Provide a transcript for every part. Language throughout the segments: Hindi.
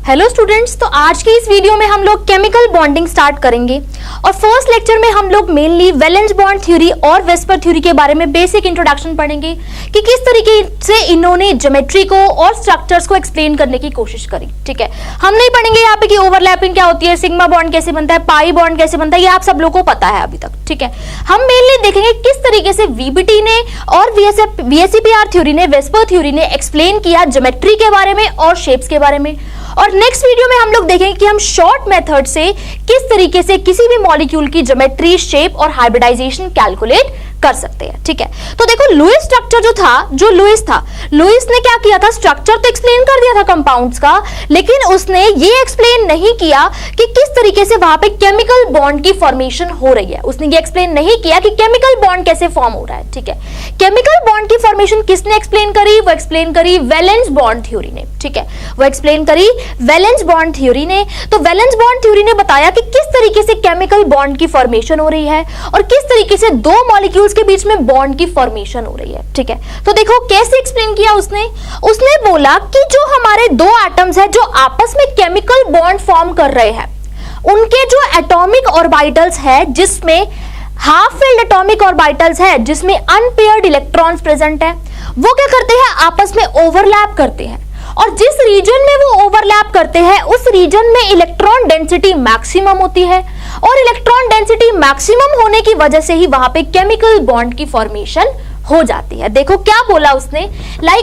हेलो स्टूडेंट्स, तो आज के इस वीडियो में हम लोग केमिकल बॉन्डिंग स्टार्ट करेंगे और फर्स्ट लेक्चर में हम लोग मेनली वैलेंस बॉन्ड थ्योरी और वेस्पर थ्योरी के बारे में बेसिक इंट्रोडक्शन पढ़ेंगे कि किस तरीके से इन्होंने ज्योमेट्री को और स्ट्रक्चर्स को एक्सप्लेन करने की कोशिश करी। ठीक है, हम नहीं पढ़ेंगे यहाँ पे कि ओवरलैपिंग क्या होती है, सिग्मा बॉन्ड कैसे बनता है, पाई बॉन्ड कैसे बनता है, ये आप सब लोगों को पता है अभी तक। ठीक है, हम मेनली देखेंगे किस तरीके से वीबीटी ने और वीएसईपीआर थ्योरी ने, वेस्पर थ्योरी ने एक्सप्लेन किया ज्योमेट्री के बारे में और शेप्स के बारे में। और नेक्स्ट वीडियो में हम लोग देखेंगे कि हम शॉर्ट मेथड से किस तरीके से किसी भी मॉलिक्यूल की ज्योमेट्री, शेप और हाइब्रिडाइजेशन कैलकुलेट कर सकते हैं। ठीक है, तो देखो लुईस स्ट्रक्चर जो लुईस ने क्या किया था, स्ट्रक्चर तो एक्सप्लेन कर दिया था कंपाउंड्स का, लेकिन उसने ये एक्सप्लेन नहीं किया कि किस तरीके से वहां पे केमिकल बॉन्ड की फॉर्मेशन हो रही है। उसने ये एक्सप्लेन नहीं किया कि केमिकल बॉन्ड कैसे फॉर्म हो रहा है। ठीक है, केमिकल बॉन्ड की फॉर्मेशन किसने एक्सप्लेन करी, वो एक्सप्लेन करी वैलेंस बॉन्ड थ्योरी ने। ठीक है, वो एक्सप्लेन करी वैलेंस बॉन्ड थ्योरी ने। तो वैलेंस बॉन्ड थ्योरी ने बताया कि किस तरीके से केमिकल बॉन्ड की फॉर्मेशन हो रही है और किस तरीके से दो मॉलिक्यूल्स के बीच में बॉन्ड की फॉर्मेशन हो रही है। ठीक है, तो देखो कैसे एक्सप्लेन किया उसने बोला कि जो हमारे दो एटम्स है जो आपस में केमिकल बॉन्ड फॉर्म कर रहे हैं, उनके जो एटॉमिक ऑर्बिटल्स है जिसमें हाफ फिल्ड एटॉमिक ऑर्बिटल्स है, जिसमें अनपेयर्ड इलेक्ट्रॉन्स प्रेजेंट है, वो क्या करते हैं, आपस में ओवरलैप करते हैं। और जिस रीजन में वो ओवरलैप करते हैं उस रीजन में इलेक्ट्रॉन डेंसिटी मैक्सिमम होती है और इलेक्ट्रॉन डेंसिटी मैक्सिमम होने की वजह से ही वहां पे केमिकल बॉन्ड की फॉर्मेशन हो जाती है। देखो क्या बोला उसने,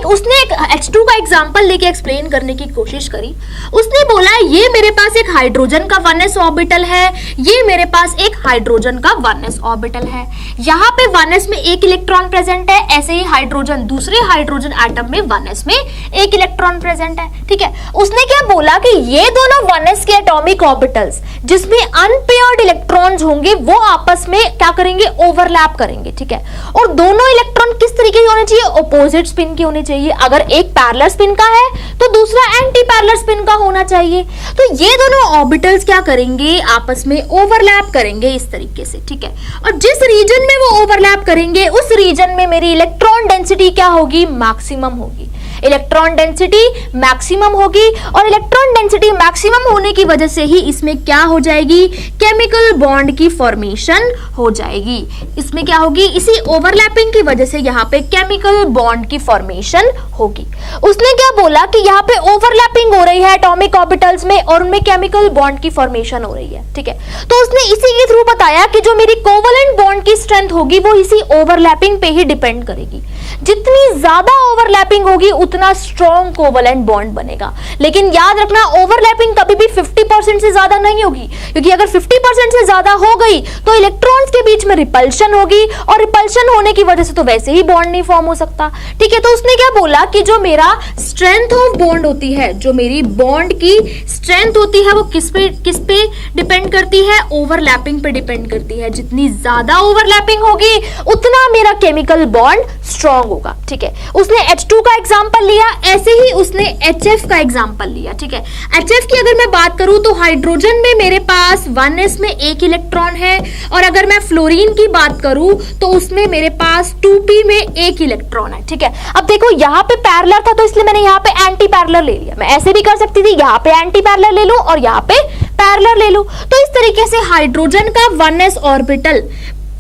उसने एक H2 का एग्जांपल लेके एक्सप्लेन करने की कोशिश करी। उसने बोला ये मेरे पास एक हाइड्रोजन का 1s ऑर्बिटल है, ये मेरे पास एक हाइड्रोजन का 1s ऑर्बिटल है, यहाँ पे 1s में एक इलेक्ट्रॉन प्रेजेंट है, ऐसे ही हाइड्रोजन दूसरे हाइड्रोजन एटम में 1s में एक इलेक्ट्रॉन प्रेजेंट है। ठीक है, उसने क्या बोला कि ये दोनों 1s के एटॉमिक ऑर्बिटल्स जिसमें अनपेयर्ड इलेक्ट्रॉन्स होंगे वो आपस में क्या करेंगे, ओवरलैप करेंगे। ठीक है, और दोनों इलेक्ट्रॉन किस तरीके के होने चाहिए, ऑपोजिट स्पिन के होने चाहिए। अगर एक पैरेलल स्पिन का है तो दूसरा एंटी पैरेलल स्पिन का होना चाहिए। तो ये दोनों ऑर्बिटल्स क्या करेंगे, आपस में ओवरलैप करेंगे इस तरीके से। ठीक है, और जिस रीजन में वो ओवरलैप करेंगे उस रीजन में मेरी इलेक्ट्रॉन डेंसिटी क्या होगी, मैक्सिमम होगी। इलेक्ट्रॉन डेंसिटी मैक्सिमम होगी और इलेक्ट्रॉन डेंसिटी मैक्सिमम होने की वजह से ही इसमें क्या हो जाएगी, केमिकल बॉन्ड की फॉर्मेशन हो जाएगी। इसमें क्या होगी, इसी ओवरलैपिंग की वजह से यहाँ पे केमिकल बॉन्ड की फॉर्मेशन होगी। उसने क्या बोला कि यहाँ पे ओवरलैपिंग हो रही है एटॉमिक ऑर्बिटल्स में और उनमें केमिकल बॉन्ड की फॉर्मेशन हो रही है। ठीक है, तो उसने इसी के थ्रू बताया कि जो मेरी कोवलेंट बॉन्ड की स्ट्रेंथ होगी वो इसी ओवरलैपिंग पे ही डिपेंड करेगी। जितनी ज्यादा ओवरलैपिंग होगी उतना स्ट्रॉन्ग कोवलेंट बॉन्ड बनेगा। लेकिन याद रखना ओवरलैपिंग कभी भी 50% से ज्यादा नहीं होगी, क्योंकि अगर 50% से ज्यादा हो गई तो इलेक्ट्रॉन्स के बीच में रिपल्शन होगी और रिपल्शन होने की वजह से तो वैसे ही बॉन्ड नहीं फॉर्म हो सकता। ठीक है, तो उसने क्या बोला कि जो मेरा स्ट्रेंथ ऑफ बॉन्ड होती है, जो मेरी बॉन्ड की स्ट्रेंथ होती है वो किस पे डिपेंड करती है, ओवरलैपिंग पे डिपेंड करती है। जितनी ज्यादा ओवरलैपिंग होगी उतना मेरा केमिकल बॉन्ड स्ट्रॉन्ग होगा। ठीक है, उसने H2 का एग्जांपल लिया, ऐसे ही उसने HF का एग्जांपल लिया। ठीक है, HF की अगर मैं बात करूं तो हाइड्रोजन में मेरे पास 1s में एक इलेक्ट्रॉन है और अगर मैं फ्लोरीन की बात करूं तो उसमें मेरे पास 2p में एक इलेक्ट्रॉन है। ठीक है, अब देखो यहाँ पे पैरेलल था तो इसलिए मैंने यहाँ पे एंटी पैरेलल ले लिया। मैं ऐसे भी कर सकती थी, यहाँ पे एंटी पैरेलल ले लूं और यहाँ पे पैरेलल ले लूं। तो इस तरीके से हाइड्रोजन का 1s ऑर्बिटल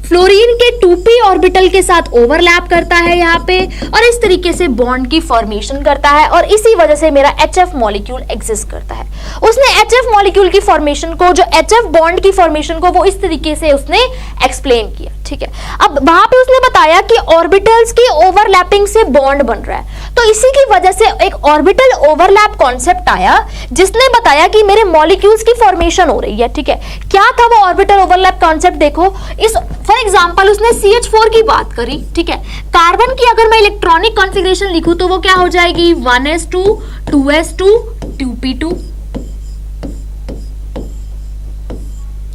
फ्लोरीन के 2p ऑर्बिटल के साथ ओवरलैप करता है यहाँ पे और इस तरीके से बॉन्ड की फॉर्मेशन करता है और इसी वजह से मेरा HF मॉलिक्यूल एग्जिस्ट करता है। उसने HF मॉलिक्यूल की फॉर्मेशन को, जो HF बॉन्ड की फॉर्मेशन को, वो इस तरीके से उसने एक्सप्लेन किया। ठीक है, अब वहां पे उसने बताया कि ऑर्बिटल्स की ओवरलैपिंग से बॉन्ड बन रहा है, तो इसी की वजह से एक ऑर्बिटल ओवरलैप कॉन्सेप्ट आया जिसने बताया कि मेरे मॉलिक्यूल्स की फॉर्मेशन हो रही है। ठीक है, क्या था वो ऑर्बिटल ओवरलैप कॉन्सेप्ट, देखो इस फॉर एग्जांपल उसने CH4 की बात करी। ठीक है, कार्बन की अगर मैं इलेक्ट्रॉनिक कॉन्फ़िगरेशन लिखूं तो वो क्या हो जाएगी, 1s2 2s2 2p2।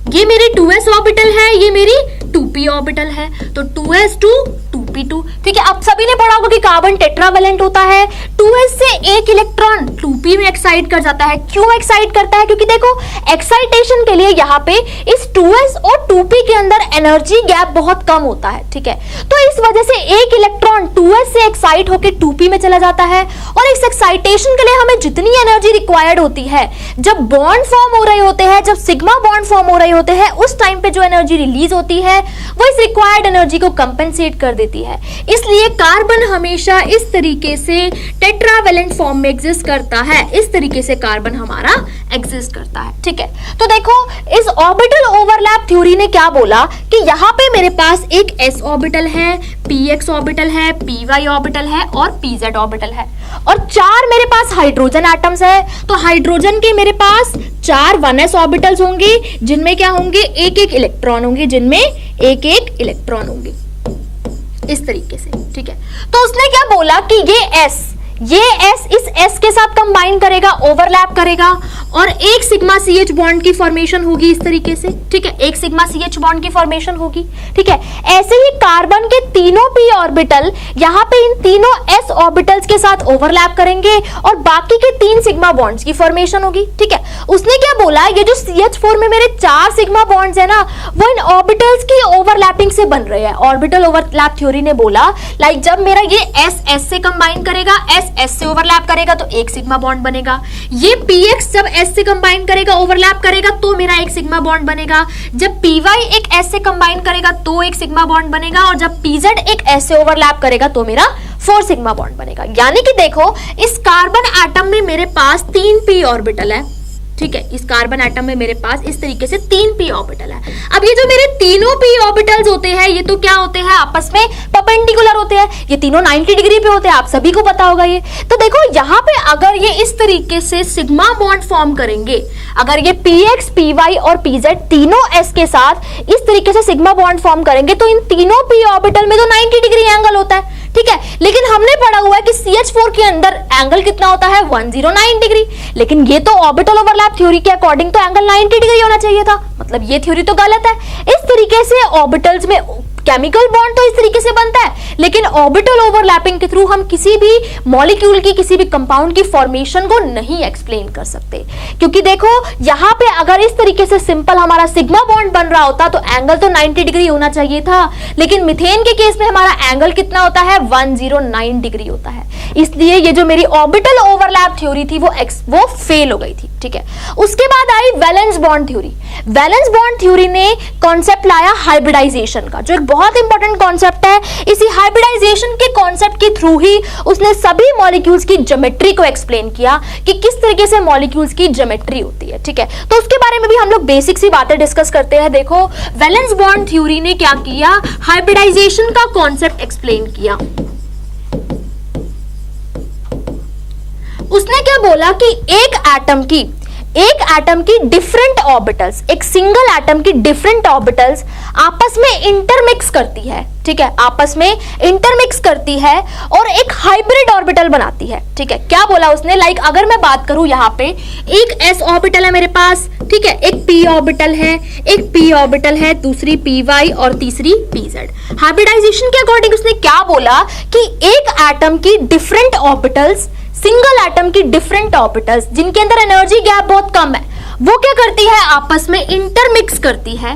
ये मेरी 2s ऑर्बिटल है, ये मेरी 2p ऑर्बिटल है, तो 2s2 2p2। ठीक है, अब सभी ने पढ़ा होगा कि कार्बन टेट्रावेलेंट होता है, 2s से एक इलेक्ट्रॉन 2p में एक्साइट कर जाता है। क्यों एक्साइट करता है? क्योंकि देखो एक्साइटेशन के लिए यहाँ पे इस 2s और 2p के अंदर एनर्जी गैप बहुत कम होता है, ठीक है। तो इस वजह से एक इलेक्ट्रॉन 2s से एक्साइट होकर 2p में चला जाता है, और इस एक्साइटेशन के लिए हमें जितनी एनर्जी रिक्वायर्ड होती है, जब बॉन्ड फॉर्म हो रहे होते हैं, जब सिग्मा बॉन्ड फॉर्म हो रहे होते हैं, उस टाइम पे जो एनर्जी रिलीज होती है वो इस रिक्वायर्ड एनर्जी को कंपेंसेट कर देती है। इसलिए कार्बन हमेशा इस तरीके से टेट्रावेलेंट फॉर्म में एग्जिस्ट करता है। इस तरीके से कार्बन हमारा एग्जिस्ट करता है, ठीक है। तो देखो इस ऑर्बिटल ओवरलैप थ्योरी ने क्या बोला कि यहाँ पे मेरे पास एक s ऑर्बिटल है, px ऑर्बिटल है, py ऑर्बिटल है और pz ऑर्बिटल है, और 4 मेरे पास हाइड्रोजन एटम्स है। तो हाइड्रोजन के मेरे पास 4 1s ऑर्बिटल्स होंगे, जिनमें क्या होंगे, एक एक इलेक्ट्रॉन होंगे, जिनमें एक एक इलेक्ट्रॉन होंगे, इस तरीके से, ठीक है। तो उसने क्या बोला कि ये S इस S के साथ कंबाइन करेगा, ओवरलैप करेगा, और एक सिग्मा CH बॉन्ड की फॉर्मेशन होगी इस तरीके से, ठीक है। एक सिग्मा CH बॉन्ड की फॉर्मेशन होगी, ठीक है। ऐसे ही कार्बन के तीनों p ऑर्बिटल यहाँ पे इन तीनों s ऑर्बिटल्स के साथ ओवरलैप करेंगे और बाकी के 3 सिग्मा बॉन्ड्स की फॉर्मेशन होगी, ठीक है। उसने क्या बोला, ये जो CH4 में मेरे 4 सिग्मा बॉन्ड्स है ना, वो इन ऑर्बिटल्स की ओवरलैपिंग से बन रहे हैं। ऑर्बिटल ओवरलैप थ्योरी ने बोला लाइक जब मेरा ये S से कंबाइन करेगा, S से ओवरलैप करेगा तो एक सिग्मा बॉन्ड बनेगा, ये px जब S से कंबाइन करेगा, ओवरलैप करेगा तो मेरा एक सिग्मा बॉन्ड बनेगा, जब py एक S से कंबाइन करेगा तो एक सिग्मा बॉन्ड बनेगा, और जब pz एक S से ओवरलैप करेगा तो मेरा 4 सिग्मा बॉन्ड बनेगा। यानी कि देखो इस कार्बन एटम में मेरे पास 3 p ऑर्बिटल है, ठीक है। इस कार्बन एटम में मेरे पास इस तरीके से 3 p ऑर्बिटल है। अब ये जो मेरे तीनों p ऑर्बिटल्स होते हैं, ये तो क्या होते हैं, आपस में परपेंडिकुलर होते हैं, ये तीनों 90 डिग्री पे होते हैं, आप सभी को पता होगा ये। तो देखो यहाँ पे अगर ये इस तरीके से सिग्मा बॉन्ड फॉर्म करेंगे, अगर ये px py और pz तीनों s के साथ इस तरीके से सिग्मा बॉन्ड फॉर्म करेंगे, तो इन तीनों p ऑर्बिटल में तो 90 डिग्री एंगल होता है, ठीक है। लेकिन हमने पढ़ा हुआ है कि CH4 के अंदर एंगल कितना होता है, 109 डिग्री। लेकिन ये तो ऑर्बिटल ओवरलैप थ्योरी के अकॉर्डिंग तो एंगल 90 डिग्री होना चाहिए था, मतलब ये थ्योरी तो गलत है। इस तरीके से ऑर्बिटल्स में केमिकल बॉन्ड तो इस तरीके से बनता है, लेकिन ऑर्बिटल ओवरलैपिंग के थ्रू हम किसी भी मॉलिक्यूल की, किसी भी कंपाउंड की फॉर्मेशन को नहीं एक्सप्लेन कर सकते। क्योंकि देखो यहाँ पे अगर इस तरीके से सिंपल हमारा सिग्मा बॉन्ड बन रहा होता तो एंगल तो 90 डिग्री होना चाहिए था, लेकिन मीथेन के केस में हमारा एंगल कितना होता है, 109 डिग्री होता है। इसलिए ये जो मेरी ऑर्बिटल ओवरलैप थ्योरी थी वो फेल हो गई थी, ठीक है। उसके बाद आई valence bond theory. Valence bond theory ने कॉन्सेप्ट लाया हाइब्रिडाइजेशन का, जो एक बहुत इंपॉर्टेंट कॉन्सेप्ट है। इसी हाइब्रिडाइजेशन के कॉन्सेप्ट के थ्रू ही उसने सभी मॉलिक्यूल्स की ज्योमेट्री को एक्सप्लेन किया कि किस तरीके से मॉलिक्यूल्स की ज्योमेट्री होती है, ठीक है। तो उसके बारे में भी हम लोग बेसिक सी बातें डिस्कस करते हैं। देखो वैलेंस बॉन्ड थ्योरी ने क्या किया, हाइब्रिडाइजेशन का कॉन्सेप्ट एक्सप्लेन किया। उसने क्या बोला कि एक एटम की डिफरेंट ऑर्बिटल्स, एक सिंगल एटम की डिफरेंट ऑर्बिटल्स आपस में इंटरमिक्स करती है, ठीक है, आपस में इंटरमिक्स करती है और एक हाइब्रिड ऑर्बिटल बनाती है, ठीक है। क्या बोला उसने, लाइक अगर मैं बात करूं यहाँ पे एक s ऑर्बिटल है मेरे पास, ठीक है, एक p ऑर्बिटल है, एक p ऑर्बिटल है, दूसरी py और तीसरी pz। हाइब्रिडाइजेशन के अकॉर्डिंग उसने क्या बोला कि एक एटम की डिफरेंट ऑर्बिटल्स, सिंगल एटम की डिफरेंट ऑर्बिटल्स जिनके अंदर एनर्जी गैप बहुत कम है, वो क्या करती है, आपस में इंटरमिक्स करती है,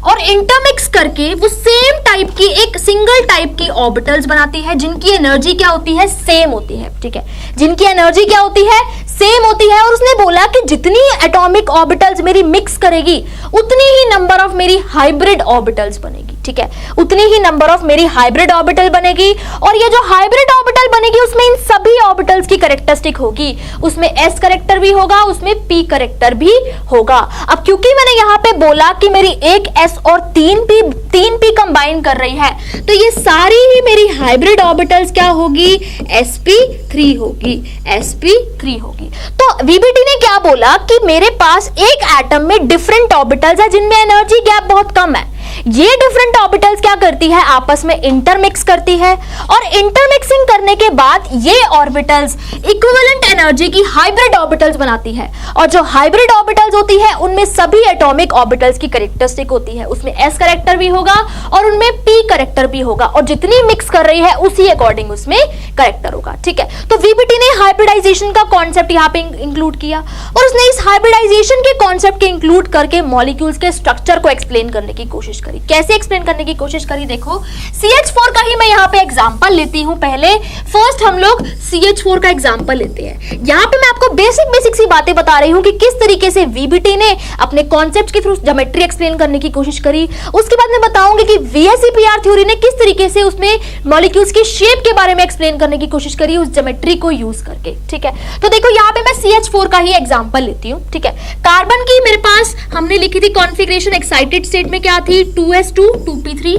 और इंटरमिक्स करके वो सेम टाइप की, एक सिंगल टाइप की ऑर्बिटल्स बनाती है जिनकी एनर्जी क्या होती है, सेम होती है, ठीक है, जिनकी एनर्जी क्या होती है, सेम होती है। और उसने बोला कि जितनी एटॉमिक ऑर्बिटल्स मेरी मिक्स करेगी उतनी ही नंबर ऑफ मेरी हाइब्रिड ऑर्बिटल्स बनेगी, ठीक है, उतनी ही नंबर ऑफ मेरी हाइब्रिड ऑर्बिटल बनेगी। और ये जो हाइब्रिड ऑर्बिटल बनेगी उसमें इन सभी ऑर्बिटल्स की कैरेक्टरिस्टिक होगी, उसमें s कैरेक्टर भी होगा, उसमें p कैरेक्टर भी होगा। अब क्योंकि मैंने यहाँ पे बोला कि मेरी एक s और 3p कंबाइन कर रही है, तो ये सारी ही मेरी हाइब्रिड ऑर्बिटल्स क्या होगी, sp3 होगी, sp3 होगी। तो VBT ने क्या बोला कि मेरे पास एक एटम में डिफरेंट ऑर्बिटल्स है जिनमें एनर्जी गैप बहुत कम है। ये डिफरेंट ऑर्बिटल्स क्या करती है, आपस में इंटरमिक्स करती है, और इंटरमिक्सिंग करने के बाद ये ऑर्बिटल्स इक्विवेलेंट एनर्जी की हाइब्रिड ऑर्बिटल्स बनाती है। और जो हाइब्रिड ऑर्बिटल्स होती है उनमें सभी एटॉमिक ऑर्बिटल्स की कैरेक्टरिस्टिक होती है, उसमें s कैरेक्टर भी होगा और उनमें p कैरेक्टर भी होगा, और जितनी मिक्स कर रही है उसी अकॉर्डिंग उसमें कैरेक्टर होगा, ठीक है। तो वीबीटी ने हाइब्रिडाइजेशन का कॉन्सेप्ट यहाँ पे इंक्लूड किया और उसने इस हाइब्रिडाइजेशन के कॉन्सेप्ट के इंक्लूड करके मॉलिक्यूल्स के स्ट्रक्चर को एक्सप्लेन करने की कोशिश करी। कैसे एक्सप्लेन करने की कोशिश करी? देखो CH4 का ही मैं यहाँ पे एग्जांपल लेती हूँ। पहले फर्स्ट हम लोग CH4 का एग्जांपल लेते हैं। यहाँ पे मैं आपको बेसिक सी बातें बता रही हूँ कि किस तरीके से वीबीटी ने अपने कॉन्सेप्ट के थ्रू ज्योमेट्री एक्सप्लेन करने की कोशिश करी। उसके बाद मैं बताऊंगी कि VSEPR थ्योरी ने किस तरीके से उसमें मॉलिक्यूल्स की शेप के बारे में एक्सप्लेन करने की कोशिश करी उस ज्योमेट्री को यूज करके, ठीक है। तो देखो यहाँ पे मैं CH4 का ही एग्जांपल लेती हूँ, ठीक है। कार्बन की मेरे पास हमने लिखी थी कॉन्फ़िगरेशन एक्साइटेड स्टेट में क्या थी? 2s2 2p3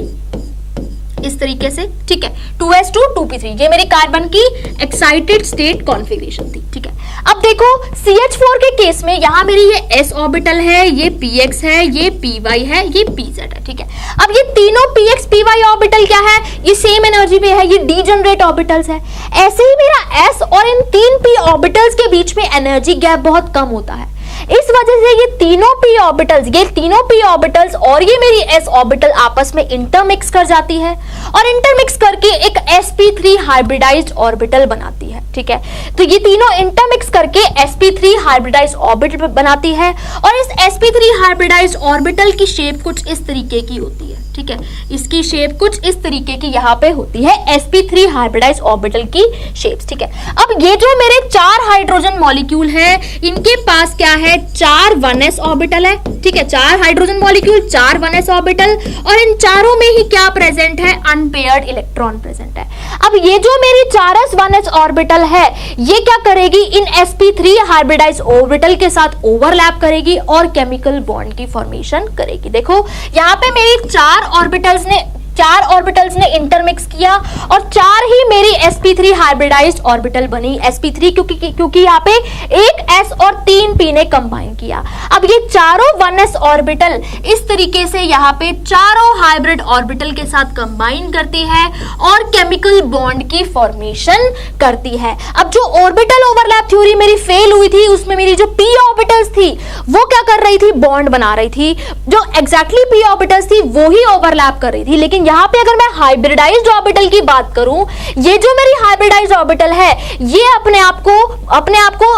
इस तरीके से, ठीक है। 2s2 2p3 ये मेरी कार्बन की एक्साइटेड स्टेट कॉन्फ़िगरेशन थी, ठीक है। अब देखो CH4 के केस में यहां मेरी ये s ऑर्बिटल है, ये px है, ये py है, ये pz है, ठीक है। अब ये तीनों px py ऑर्बिटल क्या है? ये सेम एनर्जी पे है, ये डीजनरेट ऑर्बिटल्स है। ऐसे ही मेरा s और इन तीन p ऑर्बिटल्स के बीच में एनर्जी गैप बहुत कम होता है। इस वजह से ये तीनों p ऑर्बिटल्स और ये मेरी s ऑर्बिटल आपस में इंटरमिक्स कर जाती है और इंटरमिक्स करके एक sp3 हाइब्रिडाइज्ड ऑर्बिटल बनाती है, ठीक है। तो ये तीनों इंटरमिक्स करके sp3 हाइब्रिडाइज्ड ऑर्बिटल बनाती है और इस sp3 हाइब्रिडाइज्ड ऑर्बिटल की शेप कुछ इस तरीके की होती है, ठीक है। इसकी शेप कुछ इस तरीके की यहाँ पे होती है sp3 हाइब्रिडाइज्ड ऑर्बिटल की शेप्स, ठीक है। अब ये जो मेरे 4 हाइड्रोजन मॉलिक्यूल है इनके पास क्या है? 4 1s ऑर्बिटल है, ठीक है। 4 हाइड्रोजन मॉलिक्यूल, 4 1s ऑर्बिटल और इन चारों में ही क्या प्रेजेंट है? अनपेयर्ड इलेक्ट्रॉन प्रेजेंट है। अब ये जो मेरी 4s 1s ऑर्बिटल है ये क्या करेगी? इन sp3 हाइब्रिडाइज्ड ऑर्बिटल के साथ ओवरलैप करेगी और केमिकल बॉन्ड की फॉर्मेशन करेगी। देखो यहाँ पे मेरी 4 ऑर्बिटल्स ने इंटरमिक्स किया और 4 ही मेरी sp3 हाइब्रिडाइज्ड ऑर्बिटल बनी। sp3 क्योंकि यहाँ पे एक s और 3 p ने कंबाइन किया। अब ये चारों 1s ऑर्बिटल इस तरीके से यहाँ पे चारों हाइब्रिड ऑर्बिटल के साथ कंबाइन करती है और केमिकल बॉन्ड की फॉर्मेशन करती है। अब जो ऑर्बिटल ओवरलैप थ्योरी मेरी फेल हुई थी उसमें मेरी जो p ऑर्बिटल्स थी वो क्या कर रही थी? बॉन्ड बना रही थी। जो एग्जैक्टली p ऑर्बिटल्स थी वो ही ओवरलैप कर रही थी। लेकिन यहाँ पे अगर मैं हाइब्रिडाइज्ड ऑर्बिटल की बात करूं, ये जो मेरी हाइब्रिडाइज्ड ऑर्बिटल है ये अपने आप को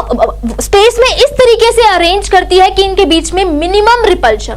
स्पेस में इस तरीके से अरेंज करती है कि इनके बीच में मिनिमम रिपल्शन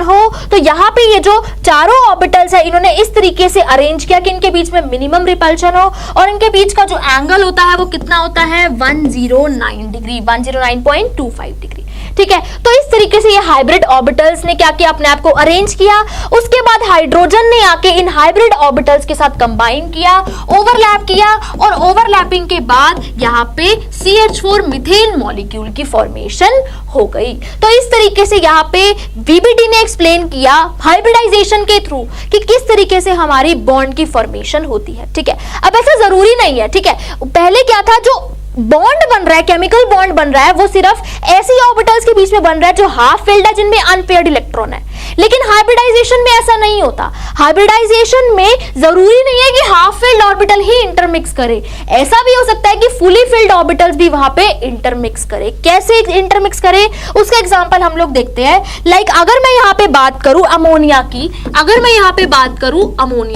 हो। तो यहाँ पे ये जो चारों ऑर्बिटल्स है इन्होंने इस तरीके से अरेंज किया कि इनके बीच में मिनिमम रिपल्शन हो और इनके बीच का जो एंगल होता है वो कितना होता है? 109 डिग्री, 109.25 डिग्री, ठीक है। तो इस तरीके से ये हाइब्रिड ऑर्बिटल्स ने क्या किया? अपने आप को अरेंज किया। उसके बाद हाइड्रोजन ने आके इन हाइब्रिड ऑर्बिटल्स के साथ कंबाइन किया, ओवरलैप किया और ओवरलैपिंग के बाद यहाँ पे CH4 मीथेन मॉलिक्यूल की फॉर्मेशन हो गई। तो इस तरीके से यहाँ पे वीबीटी ने एक्सप्लेन किया हाइब्रिडाइजेशन के थ्रू कि किस तरीके से हमारी बॉन्ड की फॉर्मेशन होती है, ठीक है। अब ऐसा जरूरी नहीं है, ठीक है। पहले क्या था? जो बॉन्ड बन रहा है, केमिकल बॉन्ड बन रहा है, वो सिर्फ ऐसी ऑर्बिटल्स के बीच में बन रहा है जो हाफ फिल्ड है, जिनमें अनपेयर्ड इलेक्ट्रॉन है। लेकिन हाइब्रिडाइजेशन में ऐसा नहीं होता। हाइब्रिडाइजेशन में जरूरी नहीं है कि हाफ फिल्ड ऑर्बिटल ही इंटरमिक्स करे, ऐसा भी हो सकता है कि फुली फिल्ड ऑर्बिटल्स भी वहां पे इंटरमिक्स करे। कैसे इंटरमिक्स करे उसका एग्जांपल हम लोग देखते हैं। लाइक अगर मैं यहाँ पे बात करूं अमोनिया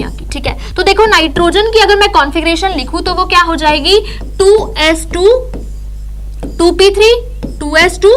की, ठीक है। तो देखो नाइट्रोजन की अगर मैं कॉन्फ़िगरेशन लिखूं तो वो क्या हो जाएगी? 2s2 2p3 2s2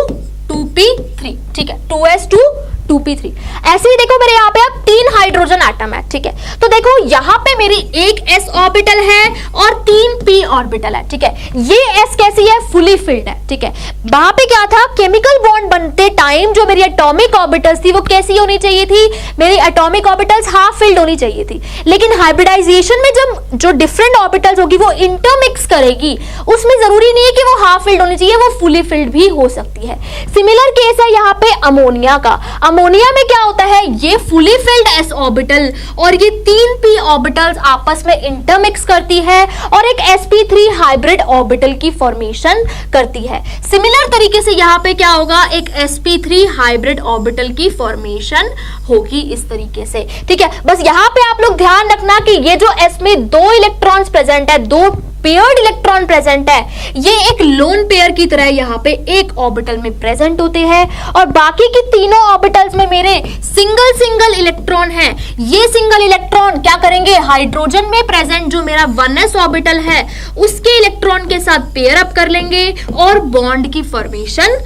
2p3, ठीक है। 2s2 2p3। ऐसे ही देखो मेरे यहाँ पे अब 3 हाइड्रोजन एटम है, ठीक है। तो देखो यहाँ पे मेरी एक s ऑर्बिटल है और 3 p ऑर्बिटल है, ठीक है। ये s कैसी है? फुली फिल्ड है, ठीक है। वहां पे क्या था? केमिकल बॉन्ड बनते टाइम जो मेरी एटॉमिक ऑर्बिटल्स थी वो कैसी होनी चाहिए थी? मेरी एटॉमिक ऑर्बिटल्स हाफ फिल्ड होनी चाहिए थी। लेकिन हाइब्रिडाइजेशन में जब जो डिफरेंट ऑर्बिटल्स होगी वो इंटरमिक्स करेगी, उसमें जरूरी नहीं है कि वो हाफ फिल्ड होनी चाहिए, वो फुली फिल्ड भी हो सकती है। सिमिलर केस है यहाँ पे अमोनिया का। अमोनिया में क्या होता है? ये फुली फिल्ड s ऑर्बिटल और ये 3 p ऑर्बिटल्स आपस में इंटरमिक्स करती है और एक sp3 हाइब्रिड ऑर्बिटल की फॉर्मेशन करती है। सिमिलर तरीके से यहाँ पे क्या होगा? एक sp3 हाइब्रिड ऑर्बिटल की फॉर्मेशन होगी इस तरीके से, ठीक है। बस यहाँ पे आप लोग ध्यान रखना कि ये जो s में 2 इलेक्ट्रॉन्स प्रेजेंट है, 2 पेयर्ड इलेक्ट्रॉन प्रेजेंट है, ये एक लोन पेयर की तरह यहाँ पे एक ऑर्बिटल में प्रेजेंट होते हैं और बाकी की तीनों ऑर्बिटल्स में मेरे सिंगल सिंगल इलेक्ट्रॉन हैं। ये सिंगल इलेक्ट्रॉन क्या करेंगे, हाइड्रोजन में प्रेजेंट जो मेरा 1s ऑर्बिटल है उसके इलेक्ट्रॉन के साथ पेयर अप कर लेंगे और बॉन्ड की फॉर्मेशन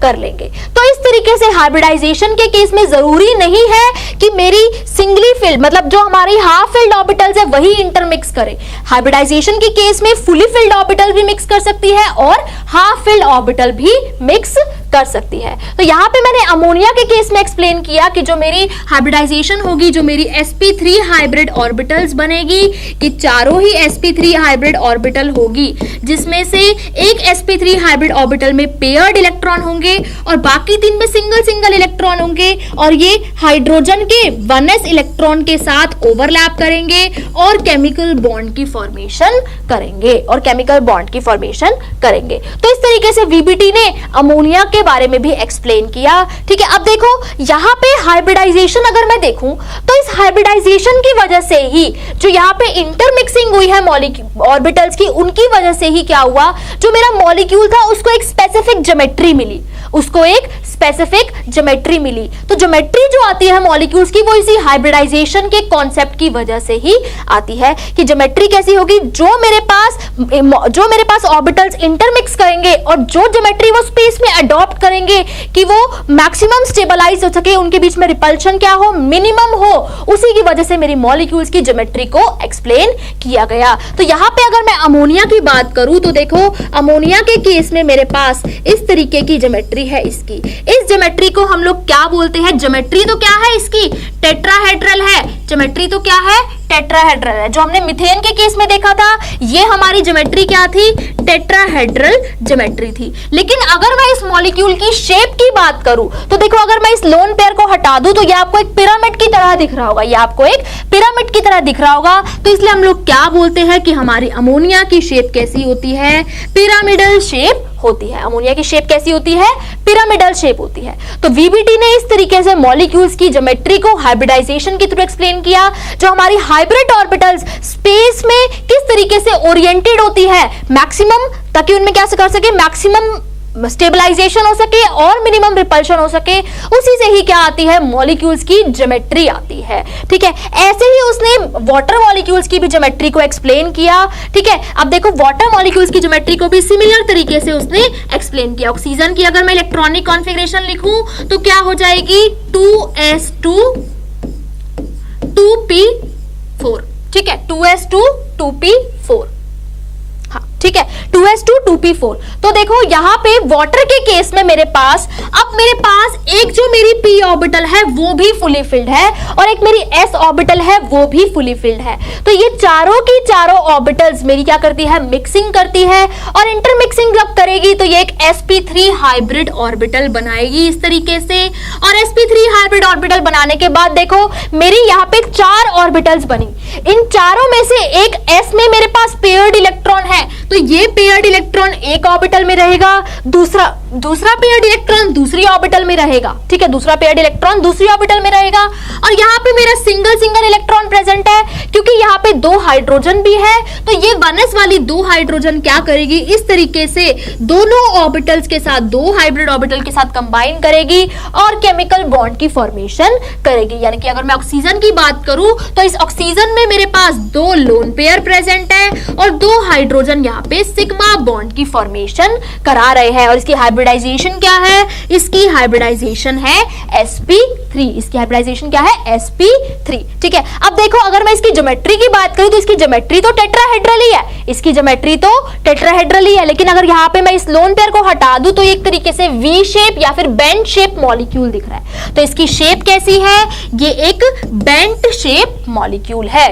कर लेंगे तो इस तरीके से हाइब्रिडाइजेशन के केस में जरूरी नहीं है कि मेरी सिंगली फिल्ड मतलब जो हमारी हाफ फिल्ड ऑर्बिटल्स है वही इंटरमिक्स करे। हाइब्रिडाइजेशन के केस में फुली फिल्ड ऑर्बिटल भी मिक्स कर सकती है और हाफ फिल्ड ऑर्बिटल भी मिक्स कर सकती है। तो यहां पे मैंने अमोनिया के केस में एक्सप्लेन किया कि जो मेरी हाइब्रिडाइजेशन होगी, जो मेरी sp3 हाइब्रिड ऑर्बिटल्स बनेगी, कि चारों ही sp3 हाइब्रिड ऑर्बिटल होगी जिसमें से एक sp3 हाइब्रिड ऑर्बिटल में पेयर्ड इलेक्ट्रॉन होंगे और बाकी तीन में सिंगल सिंगल इलेक्ट्रॉन होंगे और ये हाइड्रोजन के 1s इलेक्ट्रॉन के साथ ओवरलैप करेंगे और केमिकल बॉन्ड की फॉर्मेशन करेंगे तो इस तरीके से वीबीटी ने अमोनिया के बारे में भी एक्सप्लेन किया। ठीक है, अब देखो यहां पे हाइब्रिडाइजेशन अगर मैं देखूं तो इस हाइब्रिडाइजेशन की वजह से ही जो यहां पे इंटरमिक्सिंग हुई है ऑर्बिटल्स की, उनकी वजह से ही क्या हुआ, जो मेरा मॉलिक्यूल था उसको एक स्पेसिफिक ज्योमेट्री मिली। तो ज्योमेट्री जो आती है मॉलिक्यूल्स की वो इसी हाइब्रिडाइजेशन के कॉन्सेप्ट की वजह से ही आती है कि ज्योमेट्री कैसी होगी, जो मेरे पास ऑर्बिटल्स इंटरमिक्स करेंगे और जो ज्योमेट्री वो स्पेस में अडॉप्ट करेंगे कि वो मैक्सिमम स्टेबलाइज हो सके, उनके बीच में रिपल्शन क्या हो, मिनिमम हो, उसी की वजह से मेरी मॉलिक्यूल्स की ज्योमेट्री को एक्सप्लेन किया गया। तो यहां पे अगर मैं अमोनिया की बात करूं तो देखो अमोनिया के केस में मेरे पास इस तरीके की ज्योमेट्री है। इस ज्योमेट्री को हम लोग क्या बोलते हैं, ज्योमेट्री तो क्या है इसकी, टेट्राहेड्रल है। ज्योमेट्री तो क्या है, टेट्राहेड्रल है। जो हमने मीथेन के केस में देखा था ये हमारी ज्योमेट्री क्या थी, टेट्राहेड्रल ज्योमेट्री थी। लेकिन अगर मैं इस मॉलिक्यूल की शेप की बात करूं तो देखो अगर मैं इस लोन पेयर को हटा दूं तो ये आपको एक पिरामिड की तरह दिख रहा होगा, तो इसलिए हम लोग क्या बोलते हैं कि हमारी अमोनिया की शेप कैसी होती है, पिरामिडल शेप होती है। अमोनिया की शेप कैसी होती है, पिरामिडल शेप होती है। तो वीबीटी ने इस तरीके से मॉलिक्यूल्स की ज्योमेट्री को हाइब्रिडाइजेशन के थ्रू एक्सप्लेन किया। जो हमारी हाइब्रिड ऑर्बिटल्स स्पेस में किस तरीके से ओरिएंटेड होती है मैक्सिमम, ताकि उनमें क्या कर सके, मैक्सिमम स्टेबलाइजेशन हो सके और मिनिमम रिपल्शन हो सके, उसी से ही क्या आती है, मॉलिक्यूल्स की ज्योमेट्री आती है। ठीक है, ऐसे ही उसने वाटर मॉलिक्यूल्स की भी ज्योमेट्री को एक्सप्लेन किया। ठीक है, अब देखो वाटर मॉलिक्यूल्स की ज्योमेट्री को भी सिमिलर तरीके से उसने एक्सप्लेन किया। ऑक्सीजन की अगर मैं इलेक्ट्रॉनिक कॉन्फ़िगरेशन लिखूं तो क्या हो जाएगी, 2s2 2p4। ठीक है, 2s2 2p4, हाँ ठीक है, 2s2 2p4। तो देखो यहाँ पे वाटर के केस में मेरे पास एक जो मेरी p ऑर्बिटल है वो भी फुली फिल्ड है और एक मेरी s ऑर्बिटल है वो भी फुली फिल्ड है। तो ये चारों की चारों ऑर्बिटल्स मेरी क्या करती है, मिक्सिंग करती है और इंटरमिक्सिंग जब करेगी तो ये एक sp3 हाइब्रिड ऑर्बिटल बनाएगी इस तरीके से। और sp3 हाइब्रिड ऑर्बिटल बनाने के बाद देखो मेरी यहाँ पे 4 ऑर्बिटल्स बनी। इन चारों में से एक s में मेरे पास पेयर्ड इलेक्ट्रॉन है, तो ये पेयर्ड इलेक्ट्रॉन एक ऑर्बिटल में रहेगा, दूसरा पेयर्ड इलेक्ट्रॉन दूसरी ऑर्बिटल में रहेगा। ठीक है, दूसरा पेयर्ड इलेक्ट्रॉन दूसरी ऑर्बिटल में रहेगा और यहाँ पे मेरा सिंगल इलेक्ट्रॉन प्रेजेंट है क्योंकि यहाँ पे 2 हाइड्रोजन भी है। तो ये 1s वाली 2 हाइड्रोजन क्या करेगी, इस तरीके से दोनों ऑर्बिटल्स के साथ, 2 हाइब्रिड ऑर्बिटल के साथ कंबाइन करेगी और केमिकल बॉन्ड की फॉर्मेशन करेगी। यानी कि अगर मैं ऑक्सीजन की बात करूं तो इस ऑक्सीजन में मेरे पास 2 लोन पेयर प्रेजेंट है और 2 हाइड्रोजन यहाँ पे सिग्मा बॉन्ड की फॉर्मेशन करा रहे हैं। और इसकी हाइब्रिडाइजेशन क्या है, इसकी हाइब्रिडाइजेशन है sp3। इसकी हाइब्रिडाइजेशन क्या है, sp3। ठीक है, अब देखो अगर मैं इसकी ज्योमेट्री की बात करूं तो इसकी ज्योमेट्री तो टेट्राहेड्रल ही है, लेकिन अगर यहाँ पे मैं इस लोन पेयर को हटा दूं तो एक तरीके से वी शेप या फिर बेंट शेप मॉलिक्यूल दिख रहा है। तो इसकी शेप कैसी है, ये एक बेंट शेप मॉलिक्यूल है।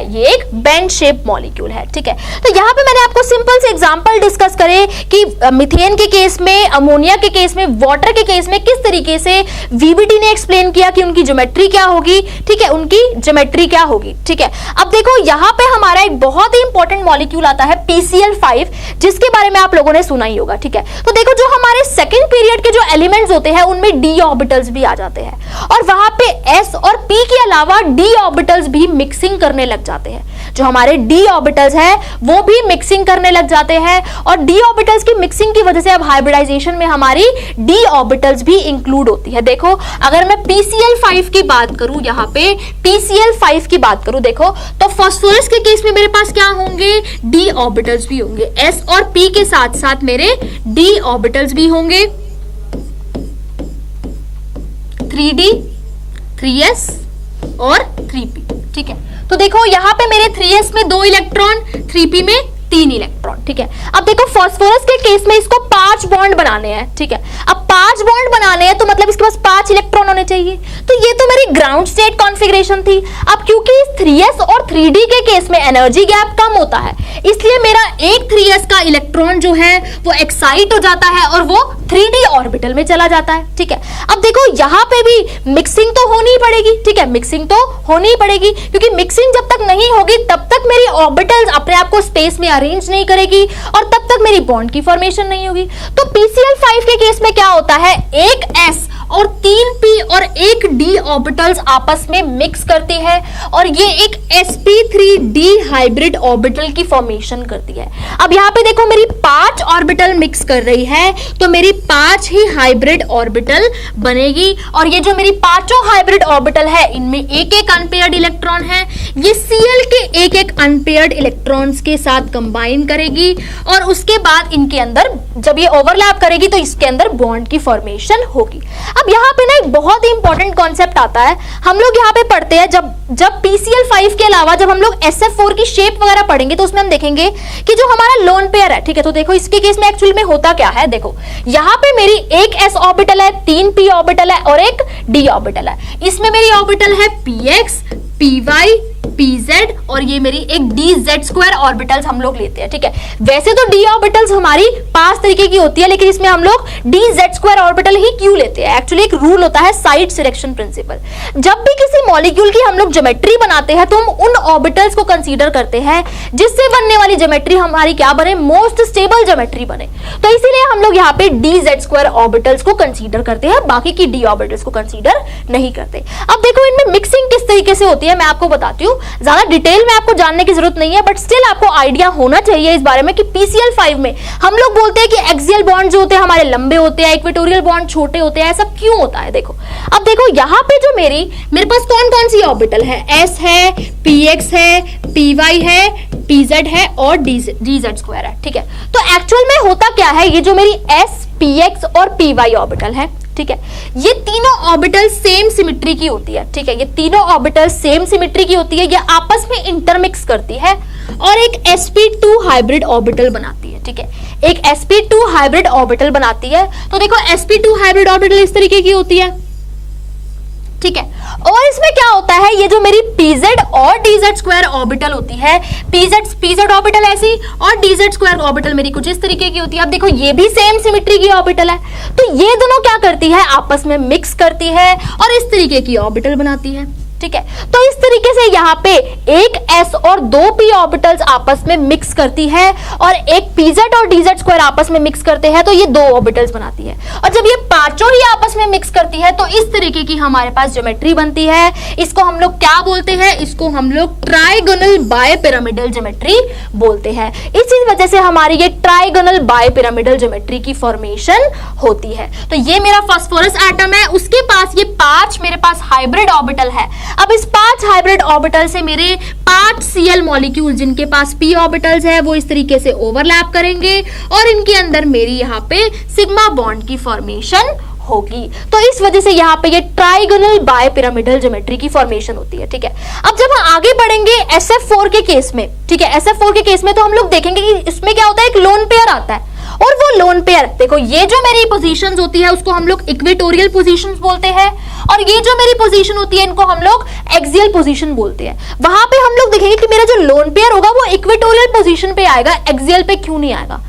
ठीक है, तो यहाँ पे मैंने आपको सिंपल से एग्जांपल डिस्कस करे कि मीथेन के केस में, अमोनिया के केस में, वाटर के केस में किस तरीके से वीबीटी ने एक्सप्लेन किया कि उनकी ज्योमेट्री क्या होगी, ठीक है, उनकी ज्योमेट्री क्या होगी, ठीक है। अब देखो यहाँ पे हमारा एक बहुत ही इंपॉर्टेंट मॉलिक्यूल आता है PCl5, जिसके बारे में आप लोगों ने सुना ही होगा, ठीक है। तो देखो जो हमारे सेकंड पीरियड के जो एलिमेंट्स होते हैं उनमें d ऑर्बिटल्स भी आ जाते हैं और वहां पे s और p के अलावा d ऑर्बिटल्स भी मिक्सिंग करने लग जाते हैं। जो हमारे d ऑर्बिटल्स है वो भी मिक्सिंग करने लग जाते हैं और d ऑर्बिटल्स की मिक्सिंग की वजह से अब हाइब्रिडाइजेशन में हमारी d ऑर्बिटल्स भी इंक्लूड होती है। देखो अगर मैं PCl5 की बात करूं, यहाँ पे PCl5 की बात करूं, देखो तो फास्फोरस के केस में मेरे पास क्या होंगे, d ऑर्बिटल्स भी होंगे, s और p के साथ साथ मेरे d ऑर्बिटल्स भी होंगे, 3d 3s और 3p, ठीक है। तो देखो यहाँ पे मेरे 3s में 2 इलेक्ट्रॉन, 3p में 3 इलेक्ट्रॉन, ठीक है। अब देखो फास्फोरस के केस में इसको 5 बॉन्ड बनाने हैं, ठीक है। अब 5 बॉन्ड बनाने हैं तो मतलब इसके पास 5 इलेक्ट्रॉन होने चाहिए, तो ये तो मेरी ग्राउंड स्टेट कॉन्फ़िगरेशन थी। अब क्योंकि इस 3s और 3d के केस में एनर्जी गैप कम होता है, इसलिए मेरा एक 3s का इलेक्ट्रॉन जो है वो एक्साइट हो जाता है और वो 3d ऑर्बिटल में चला जाता है, ठीक है। अब देखो यहाँ पे भी मिक्सिंग तो होनी ही पड़ेगी, ठीक है, मिक्सिंग तो होनी ही पड़ेगी, क्योंकि मिक्सिंग जब तक नहीं होगी तब तक मेरी ऑर्बिटल्स अपने आप को स्पेस में अरेंज नहीं करेगी और तब तक मेरी बॉन्ड की फॉर्मेशन नहीं होगी। तो PCl5 के केस में क्या होता है, एक s और 3p और एक d ऑर्बिटल्स आपस में मिक्स करती है और ये एक sp3d हाइब्रिड ऑर्बिटल की फॉर्मेशन करती है। अब यहाँ पे देखो मेरी 5 ऑर्बिटल मिक्स कर रही है तो मेरी 5 ही हाइब्रिड ऑर्बिटल बनेगी और ये जो मेरी पांचों हाइब्रिड ऑर्बिटल है इनमें एक एक अनपेयर्ड इलेक्ट्रॉन है, ये Cl के एक एक अनपेयर्ड इलेक्ट्रॉन्स के साथ कंबाइन करेगी और उसके बाद इनके अंदर जब ये ओवरलैप करेगी तो इसके अंदर बॉन्ड की फॉर्मेशन होगी। अब यहाँ पे ना एक बहुत ही इंपॉर्टेंट कॉन्सेप्ट आता है, हम लोग यहाँ पे पढ़ते हैं जब PCl5 के अलावा जब हम लोग SF4 की शेप वगैरह पढ़ेंगे तो उसमें हम देखेंगे कि जो हमारा लोन पेयर है, ठीक है। तो देखो इसके केस में एक्चुअली में होता क्या है, देखो यहाँ पे मेरी एक s ऑर्बिटल है, 3 p ऑर्बिटल है और एक d ऑर्बिटल है। इसमें मेरी ऑर्बिटल है px, py, pz और ये मेरी एक dz² ऑर्बिटल्स हम लोग लेते हैं, ठीक है। वैसे तो d ऑर्बिटल्स हमारी 5 तरीके की होती है, लेकिन इसमें हम लोग dz² ऑर्बिटल ही क्यों लेते हैं, एक्चुअली एक रूल होता है साइड सिलेक्शन प्रिंसिपल। जब भी किसी मॉलिक्यूल की हम लोग ज्योमेट्री बनाते हैं तो हम उन ऑर्बिटल्स को कंसीडर करते हैं जिससे बनने वाली ज्योमेट्री हमारी क्या बने, मोस्ट स्टेबल ज्योमेट्री बने। तो इसीलिए हम लोग यहाँ पे dz² ऑर्बिटल्स को कंसीडर करते हैं, बाकी की d ऑर्बिटल्स को कंसीडर नहीं करते। अब देखो इनमें मिक्सिंग किस तरीके से होती है मैं आपको बताती हूँ, ज्यादा डिटेल में आपको जानने की जरूरत नहीं है, बट स्टिल आपको आइडिया होना चाहिए इस बारे में कि PCl5 में हम लोग बोलते हैं कि एक्सियल बॉन्ड जो होते हैं हमारे लंबे होते हैं, इक्वेटोरियल बॉन्ड छोटे होते हैं, ऐसा क्यों होता है। देखो अब देखो यहाँ पे जो मेरे पास कौन कौन सी ऑर्बिटल है, s है, px है, py है, pz है और dz² है, ठीक है। तो एक्चुअल में होता क्या है, ये जो मेरी s, px और py ऑर्बिटल है, ठीक है, ये तीनों ऑर्बिटल सेम सिमेट्री की होती है, ठीक है। ये तीनों ऑर्बिटल सेम सिमेट्री की होती है, ये आपस में इंटरमिक्स करती है और एक sp2 हाइब्रिड ऑर्बिटल बनाती है, ठीक है। एक sp2 हाइब्रिड ऑर्बिटल बनाती है। तो देखो sp2 हाइब्रिड ऑर्बिटल इस तरीके की होती है, ठीक है। और इसमें क्या होता है, ये जो मेरी pz और dz² ऑर्बिटल होती है, pz ऑर्बिटल ऐसी और dz² ऑर्बिटल मेरी कुछ इस तरीके की होती है। अब देखो ये भी सेम सिमेट्री की ऑर्बिटल है, तो ये दोनों क्या करती है, आपस में मिक्स करती है और इस तरीके की ऑर्बिटल बनाती है, ठीक है। तो इस तरीके से यहाँ पे एक s और 2 p ऑर्बिटल्स आपस में मिक्स करती है और एक pz और dz² आपस में मिक्स करते हैं, तो ये 2 ऑर्बिटल्स बनाती है। और जब ये पांचों ही आपस में मिक्स करती है तो इस तरीके की हमारे पास ज्योमेट्री बनती है। इसको हम लोग क्या बोलते हैं, इसको हम लोग ट्राइगोनल बायपिरामिडल ज्योमेट्री बोलते हैं। इसी वजह से हमारी ये ट्राइगोनल बायपिरामिडल ज्योमेट्री की फॉर्मेशन होती है। तो ये मेरा फास्फोरस एटम है, उसके पास ये 5 मेरे पास हाइब्रिड ऑर्बिटल है। अब इस 5 हाइब्रिड ऑर्बिटल से मेरे 5 Cl मॉलिक्यूल जिनके पास p ऑर्बिटल्स है वो इस तरीके से ओवरलैप करेंगे और इनके अंदर मेरी यहाँ पे सिग्मा बॉन्ड की फॉर्मेशन होगी। तो इस वजह से यहाँ पे ये ट्राइगोनल बायपिरामिडल ज्योमेट्री की फॉर्मेशन होती है, ठीक है। अब जब हम आगे बढ़ेंगे SF4 के केस में, ठीक है, SF4 के केस में तो हम लोग देखेंगे कि इसमें क्या होता है, एक लोन पेयर आता है और वो लोन पेयर, देखो ये जो मेरी पोजीशंस होती है उसको हम लोग इक्वेटोरियल पोजीशंस बोलते हैं और ये जो मेरी पोजीशन होती है इनको हम लोग एक्सियल पोजीशन बोलते हैं। वहां पे हम लोग देखेंगे कि मेरा जो लोन पेयर होगा वो इक्वेटोरियल पोजीशन पे आएगा, एक्सियल पे क्यों नहीं आएगा,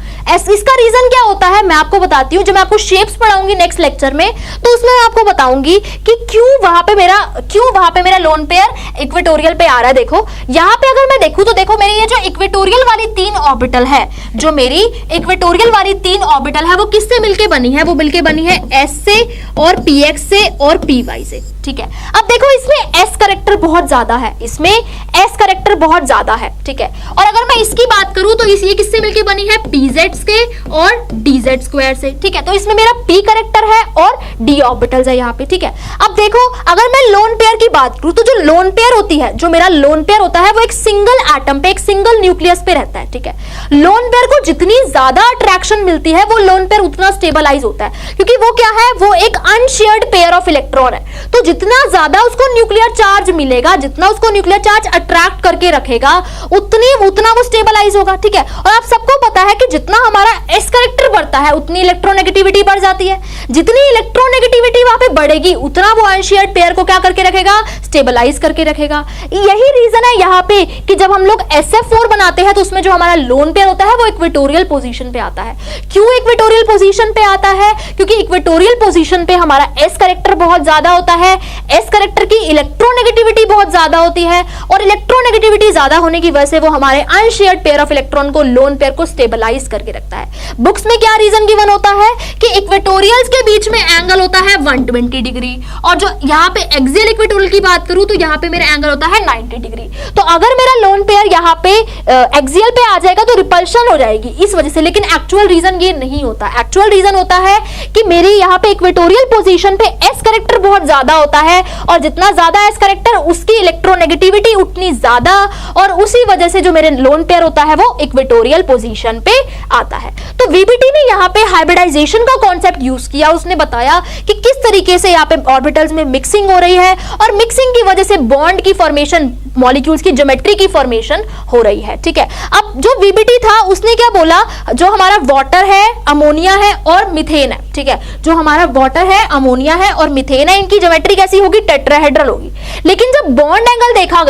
इसका रीजन क्या होता है मैं आपको बताती हूँ। जब मैं आपको शेप्स पढ़ाऊंगी नेक्स्ट लेक्चर में तो उसमें मैं आपको बताऊंगी कि क्यों वहां पे मेरा लोन पेयर इक्वेटोरियल पे आ रहा है। देखो यहाँ पे अगर मैं देखूं तो देखो मेरी ये जो इक्वेटोरियल वाली 3 ऑर्बिटल है, जो मेरी इक्वेटोरियल वाली 3 ऑर्बिटल है वो किससे मिलके बनी है? वो मिलके बनी है S से और PX से और PY से, ठीक है। अब देखो इसमें S करेक्टर बहुत ज्यादा है, इसमें S करेक्टर बहुत ज्यादा है, ठीक है। और अगर मैं इसकी बात करूं तो ये किससे मिलके बनी है? PZ के और DZ स्क्वायर से, ठीक है। तो इसमें मेरा P करेक्टर है और D ऑर्बिटल्स है यहाँ पे, ठीक है। अब देखो अगर मैं लोन पेयर की बात करूं तो जो लोन पेयर होती है, जो मेरा लोन पेयर होता है वो एक सिंगल एटम पे, एक सिंगल न्यूक्लियस पे रहता है, ठीक है। लोन पेयर को जितनी ज्यादा अट्रैक्शन मिलती है वो लोन पेयर उतना स्टेबलाइज होता है, क्योंकि वो क्या है? वो एक अनशेयर्ड पेयर ऑफ इलेक्ट्रॉन है। तो जितना ज्यादा उसको न्यूक्लियर चार्ज मिलेगा, जितना उसको न्यूक्लियर चार्ज अट्रैक्ट करके रखेगा उतना वो स्टेबलाइज होगा, ठीक है। और आप सबको पता है कि जितना हमारा S करेक्टर बढ़ता है उतनी इलेक्ट्रोनेगेटिविटी बढ़ जाती है। जितनी इलेक्ट्रोनेगेटिविटी वहां पे बढ़ेगी उतना वो अनशेयर्ड पेयर को क्या करके रखेगा? स्टेबलाइज करके रखेगा। यही रीजन है यहाँ पे कि जब हम लोग SF4 बनाते हैं तो उसमें जो हमारा लोन पेयर होता है वो इक्वेटोरियल पोजीशन पे आता है। क्यों इक्वेटोरियल पोजीशन पे आता है? क्योंकि इक्वेटोरियल पोजीशन पे हमारा S करेक्टर बहुत ज्यादा होता है, S करेक्टर की इलेक्ट्रोनेगेटिविटी बहुत ज्यादा होती है और इलेक्ट्रोनेगेटिविटी ज्यादा होने की वजह से वो हमारे अनशेयर्ड पेयर ऑफ इलेक्ट्रॉन को, लोन पेयर को स्टेबलाइज करके रखता है। बुक्स में क्या रीजन गिवन होता है कि इक्वेटोरियल्स के बीच में एंगल होता है 120 डिग्री, और जो यहाँ पे एक्सियल इक्वेटोरियल की बात करूं तो यहाँ पे मेरा एंगल होता है 90 डिग्री। तो अगर मेरा लोन पेयर यहाँ पे एक्सियल पे आ जाएगा तो रिपल्शन हो जाएगी इस वजह से, लेकिन एक्चुअल रीजन ये नहीं होता। एक्चुअल रीजन होता है कि मेरी यहाँ पे इक्वेटोरियल पोजीशन पे S करेक्टर बहुत ज्यादा होता है, और जितना ज्यादा S करेक्टर उसकी इलेक्ट्रोनेगेटिविटी उतनी ज्यादा, और उसी वजह से जो मेरे लोन पेयर होता है वो इक्वेटोरियल पोजीशन पे आता है। तो VBT ने यहाँ पे हाइब्रिडाइजेशन का कॉन्सेप्ट यूज किया। उसने बताया कि किस तरीके से यहाँ पे ऑर्बिटल्स में मिक्सिंग हो रही है और मिक्सिंग की वजह से बॉन्ड की फॉर्मेशन, मॉलिक्यूल्स की ज्योमेट्री की फॉर्मेशन हो रही है, ठीक है। अब जो VBT था उसने क्या बोला? जो हमारा वाटर है, अमोनिया है और मीथेन है, ठीक है। जो हमारा वाटर है, अमोनिया है और मीथेन है, इनकी ज्योमेट्री कैसी होगी? टेट्राहेड्रल होगी। लेकिन जब बॉन्ड एंगल देखा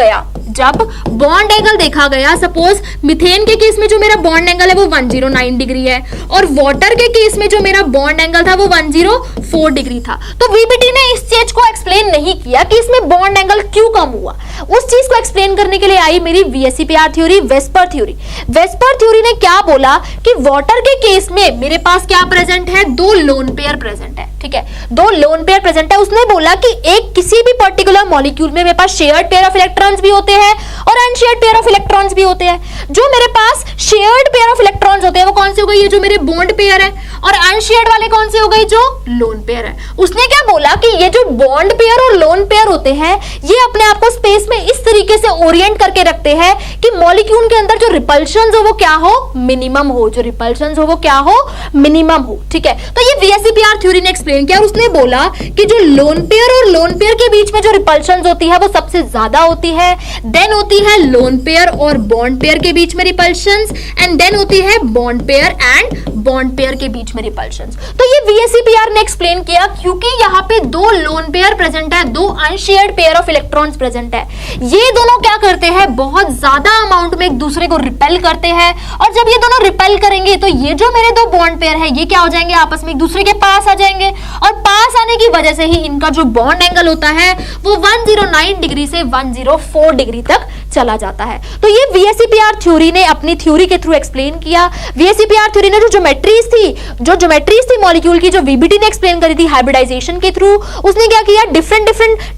गया, सपोज मीथेन के केस में जो मेरा बॉन्ड एंगल है वो 109 डिग्री है और वाटर के केस में जो मेरा बॉन्ड एंगल था वो 104 डिग्री था। तो VBT ने इस चीज को एक्सप्लेन नहीं किया कि इसमें बॉन्ड एंगल क्यों कम हुआ। उस चीज को एक्सप्लेन करने के लिए आई मेरी VSEPR theory, VSEPR theory. VSEPR theory ने क्या बोला कि वाटर के केस में मेरे पास क्या प्रेजेंट है? 2 लोन पेयर प्रेजेंट है, ठीक है। 2 लोन पेयर प्रेजेंट है। उसने बोला कि एक किसी भी पर्टिकुलर मॉलिक्यूल में मेरे पास शेयर्ड पेयर ऑफ इलेक्ट्रॉन्स भी होते हैं और अनशेयर्ड पेयर ऑफ इलेक्ट्रॉन्स भी होते हैं। जो मेरे पास शेयर्ड पेयर ऑफ इलेक्ट्रॉन्स होते हैं वो कौन से हो गए? ये जो मेरे बॉन्ड पेयर है, और अनशेयर्ड वाले कौन से हो गए? जो लोन पेयर है। उसने क्या बोला कि ये जो बॉन्ड पेयर और लोन पेयर होते हैं ये अपने आप को स्पेस में इस तरीके से ओरिएंट करके रखते हैं कि मॉलिक्यूल के अंदर जो रिपल्शंस हो वो क्या हो? मिनिमम हो। जो रिपल्शंस हो वो क्या हो? मिनिमम हो, ठीक है। तो ये VSEPR थ्योरी ने एक्सप्लेन किया। उसने बोला कि जो लोन पेयर और लोन पेयर के बीच में जो रिपल्शंस होती है वो सबसे ज्यादा होती है, देन होती है लोन पेयर और बॉन्ड पेयर के बीच में रिपल्शंस, एंड देन होती है bond pair and bond pair के बीच में रिपल्शंस। तो ये VSEPR ने एक्सप्लेन किया क्योंकि यहाँ पे 2 लोन पेयर प्रेजेंट है, 2 unshared pair of electrons present है। ये दोनों क्या करते हैं? बहुत ज्यादा अमाउंट में एक दूसरे को रिपेल करते हैं, और जब ये दोनों रिपेल करेंगे तो ये जो मेरे 2 बॉन्ड पेयर है ये क्या हो जाएंगे? आपस में एक दूसरे के पास आ जाएंगे, और पास आने की वजह से ही इनका जो बॉन्ड एंगल होता है वो 109 डिग्री से 104 डिग्री तक चला जाता है। तो ये VSEPR थ्योरी ने अपनी थ्योरी के थ्रू एक्सप्लेन किया। VSEPR थ्योरी ने जो ज्योमेट्रीज थी मॉलिक्यूल की, जो VBT ने एक्सप्लेन करी थी हाइब्रिडाइजेशन के थ्रू, उसने क्या किया? डिफरेंट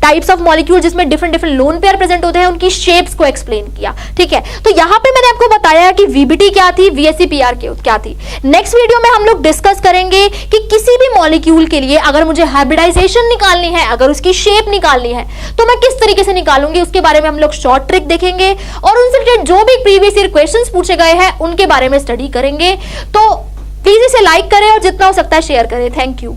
टाइप्स ऑफ मॉलिक्यूल जिसमें डिफरेंट लोन पेयर प्रेजेंट होते हैं उनकी शेप्स को एक्सप्लेन किया, ठीक है। तो यहाँ पे मैंने आपको बताया कि VBT क्या थी, VSEPR क्या थी। नेक्स्ट वीडियो में हम लोग डिस्कस करेंगे कि किसी भी मॉलिक्यूल के लिए अगर मुझे हाइब्रिडाइजेशन निकालनी है, अगर उसकी शेप निकालनी है तो मैं किस तरीके से निकालूंगी, उसके बारे में हम लोग शॉर्ट ट्रिक देखेंगे और उनसे रिलेटेड जो भी प्रीवियस ईयर क्वेश्चंस पूछे गए हैं उनके बारे में स्टडी करेंगे। तो प्लीज इसे लाइक करें और जितना हो सकता है शेयर करें। Thank you.